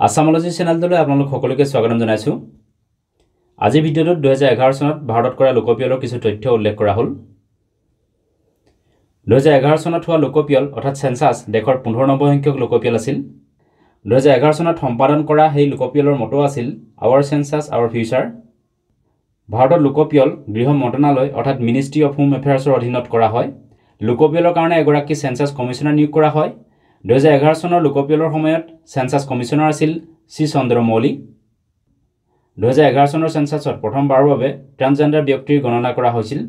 আসামলজি চেনেলটোলৈ আপোনালোক সকলোকে স্বাগতম জনাইছো। আজি ভিডিঅ'টোত 2011 চনত ভাৰতত কৰা লোকপিয়লৰ কিছু তথ্য উল্লেখ কৰা হ'ল। 2011 চনত হোৱা লোকপিয়ল অৰ্থাৎ সেন্সাস দেশৰ 15 নম্বৰ সংখ্যক লোকপিয়ল আছিল। 2011 চনত সম্পাদন কৰা সেই লোকপিয়লৰ মটো আছিল আৱাৰ সেন্সাস আৱাৰ ফিউচাৰ। ভাৰতৰ লোকপিয়ল গৃহ মন্ত্ৰণালয় অৰ্থাৎ মিনিষ্ট্ৰি অফ হোম এফেয়াৰ্ছৰ অধীনত কৰা হয়। লোকপিয়লৰ কাৰণে এগৰাকী সেন্সাস কমিছনাৰ নিয়োগ কৰা হয়। 2011 চনৰ লোকপিয়লৰ সময়ত সেন্সাস কমিছনাৰ আছিল চি চন্দ্ৰ মৌলি। 2011 চনৰ সেন্সাসত প্ৰথমবাৰৰ বাবে ট্ৰান্সজেন্ডাৰ ব্যক্তিৰ গণনা কৰা হৈছিল।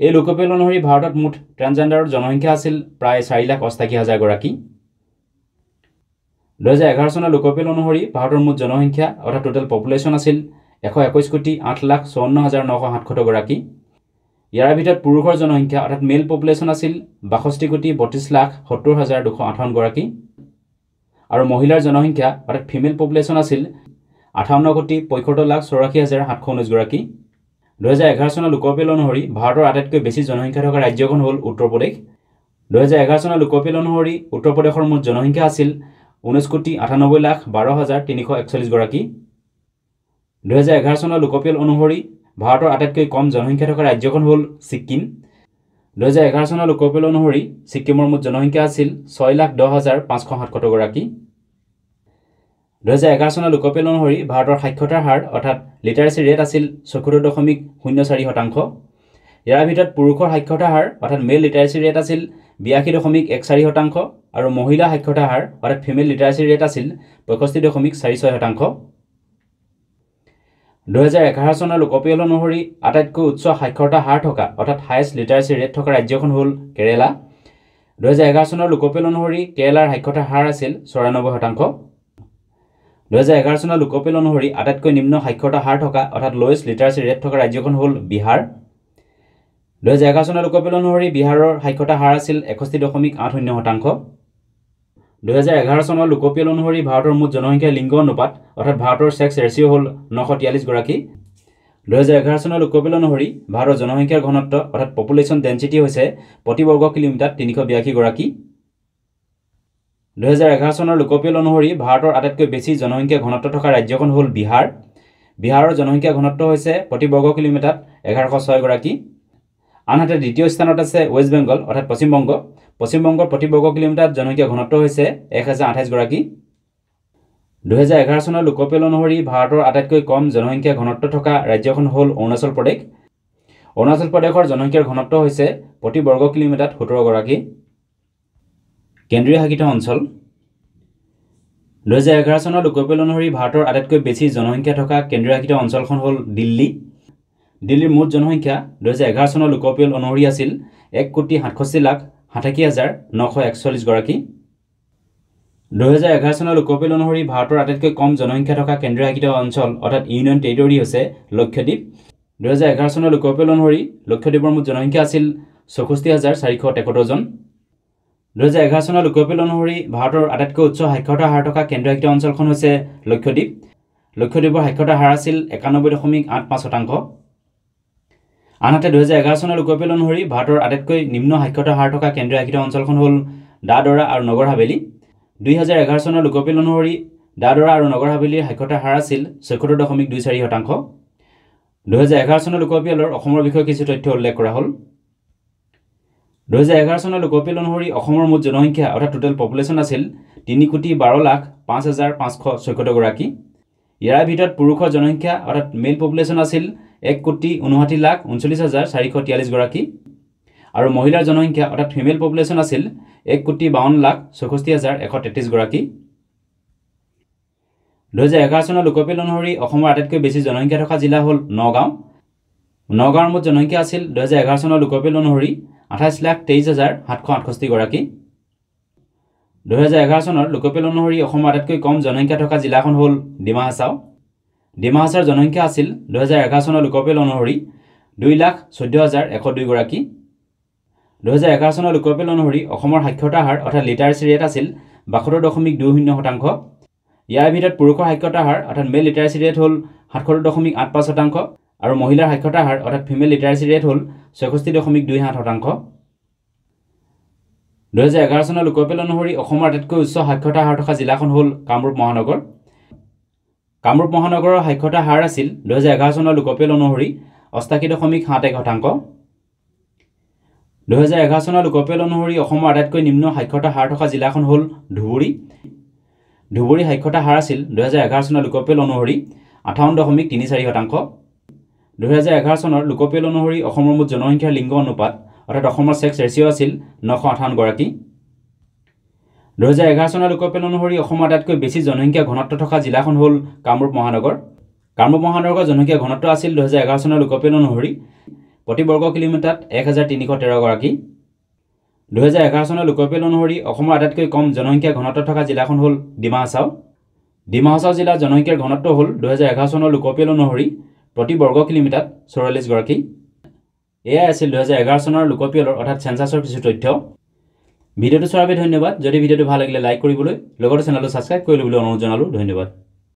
এই লোকপিয়ল অনুসৰি ভাৰতত মুঠ ট্ৰান্সজেন্ডাৰৰ জনসংখ্যা আছিল প্ৰায় 4,88,000 গৰাকী। 2011 চনৰ লোকপিয়ল অনুসৰি ভাৰতৰ মুঠ জনসংখ্যা অৰ্থাৎ টোটেল পপুলেশ্যন আছিল 121,08,54,967 গৰাকী। ইয়াৰ ভিতৰত পুৰুষৰ জনসংখ্যা অৰ্থাৎ মেল পপুলেশ্যন আছিল 62,32,70,258 গৰাকী আৰু মহিলাৰ জনসংখ্যা অৰ্থাৎ ফিমেল পপুলেশ্যন আছিল 58,75,84,719 গৰাকী। 2011 চনৰ লোকপিয়ল অনুসৰি ভাৰতৰ আটাইতকৈ বেছি জনসংখ্যা থকা ৰাজ্যখন হ'ল উত্তৰ প্ৰদেশ। 2011 চনৰ লোকপিয়ল অনুসৰি উত্তৰ প্ৰদেশৰ মুঠ জনসংখ্যা আছিল 19,98,12,341 গৰাকী। 2011 চনৰ লোকপিয়ল অনুসৰি ভাৰতৰ আটাইতকৈ কম জনসংখ্যা থকা ৰাজ্যখন হ'ল ছিকিম। 2011 চনৰ লোকপিয়ল অনুসৰি ছিকিমৰ মুঠ জনসংখ্যা আছিল 6,10,577 গৰাকী। 2011 চনৰ লোকপিয়ল অনুসৰি ভাৰতৰ সাক্ষৰতাৰ হাৰ অৰ্থাৎ লিটাৰেচি ৰেট আছিল 74.04%। ইয়াৰ ভিতৰত পুৰুষৰ সাক্ষৰতাৰ হাৰ অৰ্থাৎ মেল লিটাৰেচি ৰেট আছিল 82.14% আৰু মহিলা সাক্ষৰতাৰ হাৰ অৰ্থাৎ ফিমেল লিটাৰেচি ৰেট আছিল 65.46%। 2011 চনৰ লোকপিয়ল অনুসৰি আটাইতকৈ উচ্চ সাক্ষৰতা হাৰ থকা অৰ্থাৎ হাইয়েষ্ট লিটাৰেচি ৰেট থকা ৰাজ্যখন হ'ল কেৰালা। 2011 চনৰ লোকপিয়ল অনুসৰি কেৰালাৰ সাক্ষৰতাৰ হাৰ আছিল 94%। 2011 চনৰ লোকপিয়ল অনুসৰি আটাইতকৈ নিম্ন সাক্ষৰতা হাৰ থকা অৰ্থাৎ লোৱেষ্ট লিটাৰেচি ৰেট থকা ৰাজ্যখন হ'ল বিহাৰ। 2011 চনৰ লোকপিয়ল অনুসৰি বিহাৰৰ সাক্ষৰতা হাৰ আছিল 61.80%। 2011 চনৰ লোকপিয়ল অনুসৰি ভাৰতৰ মুঠ জনসংখ্যাৰ লিংগ অনুপাত অৰ্থাৎ ভাৰতৰ ছেক্স ৰেচিঅ' হ'ল 943 গৰাকী। 2011 চনৰ লোকপিয়ল অনুসৰি ভাৰতৰ জনসংখ্যাৰ ঘনত্ব অৰ্থাৎ পপুলেশ্যন ডেন্সিটি হৈছে প্ৰতি বৰ্গ কিলোমিটাৰত 382 গৰাকী। 2011 চনৰ লোকপিয়ল অনুসৰি ভাৰতৰ আটাইতকৈ বেছি জনসংখ্যা ঘনত্ব থকা ৰাজ্যখন হ'ল বিহাৰ। বিহাৰৰ জনসংখ্যা ঘনত্ব হৈছে প্ৰতি বৰ্গ কিলোমিটাৰত 1106 গৰাকী। আনহাতে দ্বিতীয় স্থানত আছে ৱেষ্ট বেংগল অৰ্থাৎ পশ্চিমবংগ। পশ্চিমবংগৰ প্ৰতি বৰ্গ কিলোমিটাৰত জনসংখ্যা ঘনত্ব হৈছে 1028 গৰাকী। 2011 চনৰ লোকপিয়ল অনুসৰি ভাৰতৰ আটাইতকৈ কম জনসংখ্যা ঘনত্ব থকা ৰাজ্যখন হ'ল অৰুণাচল প্ৰদেশ। অৰুণাচল প্ৰদেশৰ জনসংখ্যাৰ ঘনত্ব হৈছে প্ৰতি বৰ্গ কিলোমিটাৰত 17 গৰাকী। কেন্দ্ৰীয় শাসিত অঞ্চল 2011 চনৰ লোকপিয়ল অনুসৰি ভাৰতৰ আটাইতকৈ বেছি জনসংখ্যা থকা কেন্দ্ৰীয় শাসিত অঞ্চলখন হ'ল দিল্লী। দিল্লীৰ মুঠ জনসংখ্যা 2011 চনৰ লোকপিয়ল অনুসৰি আছিল 1,67,88,941 গৰাকী। 2011 চনৰ লোকপিয়ল অনুসৰি ভাৰতৰ আটাইতকৈ কম জনসংখ্যা থকা কেন্দ্ৰীয় শাসিত অঞ্চল অৰ্থাৎ ইউনিয়ন টেৰিটৰী হৈছে লক্ষদ্বীপ। 2011 চনৰ লোকপিয়ল অনুসৰি লক্ষদ্বীপৰ মুঠ জনসংখ্যা আছিল 64,473 জন। 2011 চনৰ লোকপিয়ল অনুসৰি ভাৰতৰ আটাইতকৈ উচ্চ সাক্ষৰতা হাৰ থকা কেন্দ্ৰীয় শাসিত অঞ্চলখন হৈছে লক্ষদ্বীপ। লক্ষদ্বীপৰ সাক্ষৰতা হাৰ আছিল 91.85%। আনহাতে 2011 চনৰ লোকপিয়ল অনুসৰি ভাৰতৰ আটাইতকৈ নিম্ন সাক্ষৰতা হাৰ থকা কেন্দ্ৰীয় শাসিত অঞ্চলখন হ'ল দাদৰা আৰু নগৰ হাভেলী। 2011 চনৰ লোকপিয়ল অনুসৰি দাদৰা আৰু নগৰ হাভেলীৰ সাক্ষৰতা হাৰ আছিল 76.24%। 2011 চনৰ লোকপিয়লৰ অসমৰ বিষয়ে কিছু তথ্য উল্লেখ কৰা হ'ল। 2011 চনৰ লোকপিয়ল অনুসৰি অসমৰ মুঠ জনসংখ্যা অৰ্থাৎ টোটেল পপুলেশ্যন আছিল 3,12,05,514 গৰাকী। ইয়াৰ ভিতৰত পুৰুষৰ জনসংখ্যা অৰ্থাৎ মেল পপুলেশ্যন আছিল 1,59,39,443 গৰাকী আৰু মহিলাৰ জনসংখ্যা অৰ্থাৎ ফিমেল পপুলেশ্যন আছিল 1,52,64,133 গৰাকী। 2011 চনৰ লোকপিয়ল অনুসৰি অসমৰ আটাইতকৈ বেছি জনসংখ্যা থকা জিলা হ'ল নগাঁও। নগাঁৱৰ মুঠ জনসংখ্যা আছিল 2011 চনৰ লোকপিয়ল অনুসৰি 28,23,768 গৰাকী। 2011 চনৰ লোকপিয়ল অনুসৰি অসমৰ আটাইতকৈ কম জনসংখ্যা থকা জিলাখন হ'ল ডিমা হাছাও। ডিমা হাছাওৰ জনসংখ্যা আছিল 2011 চনৰ লোকপিয়ল অনুসৰি 2,14,102 গৰাকী। 2011 চনৰ লোকপিয়ল অনুসৰি অসমৰ সাক্ষৰতা হাৰ অৰ্থাৎ লিটাৰেচি ৰেট আছিল 72.20%। ইয়াৰ ভিতৰত পুৰুষৰ সাক্ষৰতা হাৰ অৰ্থাৎ মেল লিটাৰেচি ৰেট হ'ল 77.85% আৰু মহিলাৰ সাক্ষৰতা হাৰ অৰ্থাৎ ফিমেল লিটাৰেচি ৰেট হ'ল 66.27%। 2011 চনৰ লোকপিয়ল অনুসৰি অসমৰ আটাইতকৈ উচ্চ সাক্ষৰতা হাৰ থকা জিলাখন হ'ল কামৰূপ মহানগৰ। কামৰূপ মহানগৰৰ সাক্ষৰতা হাৰ আছিল 2011 চনৰ লোকপিয়ল অনুসৰি 88.71%। 2011 চনৰ লোকপিয়ল অনুসৰি অসমৰ আটাইতকৈ নিম্ন সাক্ষৰতা হাৰ থকা জিলাখন হ'ল ধুবুৰী। ধুবুৰী সাক্ষৰতা হাৰ আছিল 2011 চনৰ লোকপিয়ল অনুসৰি 58.34%। 2011 চনৰ লোকপিয়ল অনুসৰি অসমৰ মুঠ জনসংখ্যাৰ লিংগ অনুপাত অৰ্থাৎ অসমৰ ছেক্স ৰেচিঅ' আছিল 958 গৰাকী। 2011 চনৰ লোকপিয়ল অনুসৰি অসমৰ আটাইতকৈ বেছি জনসংখ্যা ঘনত্ব থকা জিলাখন হ'ল কামৰূপ মহানগৰ। কামৰূপ মহানগৰৰ জনসংখ্যা ঘনত্ব আছিল 2011 চনৰ লোকপিয়ল অনুসৰি প্ৰতি বৰ্গ কিলোমিটাৰত 1313 গৰাকী। 2011 চনৰ লোকপিয়ল অনুসৰি অসমৰ আটাইতকৈ কম জনসংখ্যা ঘনত্ব থকা জিলাখন হ'ল ডিমা হাছাও। ডিমা হাছাও জিলাৰ জনসংখ্যাৰ ঘনত্ব হ'ল 2011 চনৰ লোকপিয়ল অনুসৰি প্ৰতি বৰ্গ কিলোমিটাৰত 44 গৰাকী। এয়াই আছিল 2011 চনৰ লোকপিয়লৰ অৰ্থাৎ চেঞ্চাছৰ কিছু তথ্য। ভিডিঅ'টো চোৱাৰ বাবে ধন্যবাদ। যদি ভিডিঅ'টো ভাল লাগিলে লাইক কৰিবলৈ লগতে চেনেলটো ছাবস্ক্ৰাইব কৰি ল'বলৈ অনুৰোধ জনালোঁ। ধন্যবাদ।